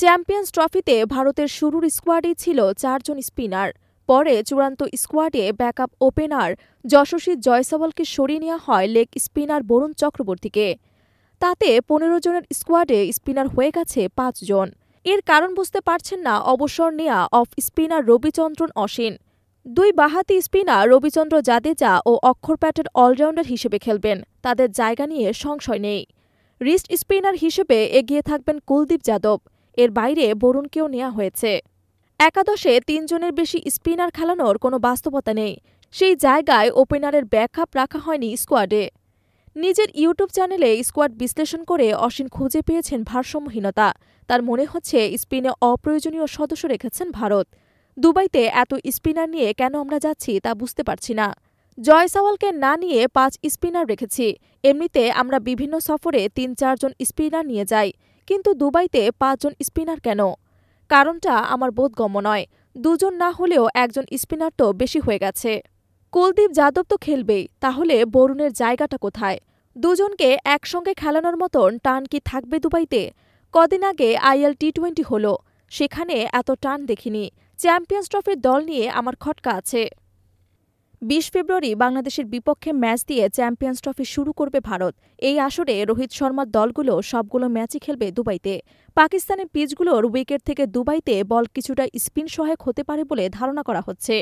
Champions ট্রফিতে ভারতের শুরুর স্কোয়াডেই ছিল ৪ জন স্পিনার। পরে চূড়ান্ত স্কোয়াডে ব্যাকআপ ওপেনার যশস্বী জয়সওয়ালকে সরিয়ে নেওয়া হয় লেগ স্পিনার বরুণ চক্রবর্তীকে। তাতে ১৫ জনের স্কোয়াডে স্পিনার হয়ে গেছে ৫ জন। এর কারণ বুঝতে পারছেন না অবসর নেয়া অফ স্পিনার রবিচন্দ্রন অশ্বিন। দুই বাঁহাতি স্পিনার রবিচন্দ্র জাদেজা ও অক্ষর প্যাটেল অলরাউন্ডার হিসেবে খেলবেন, তাদের জায়গা নিয়ে সংশয় নেই। রিস্ট স্পিনার হিসেবে এগিয়ে থাকবেন কুলদীপ যাদব। এর বাইরে বরুণকেও নেওয়া হয়েছে। একাদশে ৩ জনের বেশি স্পিনার খেলানোর কোনো বাস্তবতা নেই। সেই জায়গায় ওপেনারের ব্যাকআপ রাখা হয়নি স্কোয়াডে। নিজের ইউটিউব চ্যানেলে স্কোয়াড বিশ্লেষণ করে অশ্বিন খুঁজে পেয়েছেন ভারসাম্যহীনতা। তার মনে হচ্ছে স্পিনে অপ্রয়োজনীয় সদস্য রেখেছেন ভারত। দুবাইতে এত স্পিনার নিয়ে কেন আমরা যাচ্ছি তা বুঝতে পারছি না। জয়সওয়ালকে না নিয়ে ৫ স্পিনার রেখেছি। এমনিতে আমরা বিভিন্ন সফরে ৩-৪ জন স্পিনার নিয়ে যাই, কিন্তু দুবাইতে ৫ জন স্পিনার কেন? কারণটা আমার বোধগম্য নয়। ২ জন না হলেও ১ জন স্পিনার তো বেশি হয়ে গেছে। কুলদীপ যাদব তো খেলবেই, তাহলে বরুণের জায়গাটা কোথায়? দুজনকে একসঙ্গে খেলানোর মতন টান কি থাকবে দুবাইতে? কদিন আগে আইএল টি-20 হলো, সেখানে এত টান দেখিনি। চ্যাম্পিয়ন্স ট্রফির দল নিয়ে আমার খটকা আছে। ২০ ফেব্রুয়ারি বাংলাদেশের বিপক্ষে ম্যাচ দিয়ে চ্যাম্পিয়ন্স ট্রফি শুরু করবে ভারত। এই আসরে রোহিত শর্মার দলগুলো সবগুলো ম্যাচই খেলবে দুবাইতে। পাকিস্তানের পিচগুলোর উইকেট থেকে দুবাইতে বল কিছুটা স্পিন সহায়ক হতে পারে বলে ধারণা করা হচ্ছে।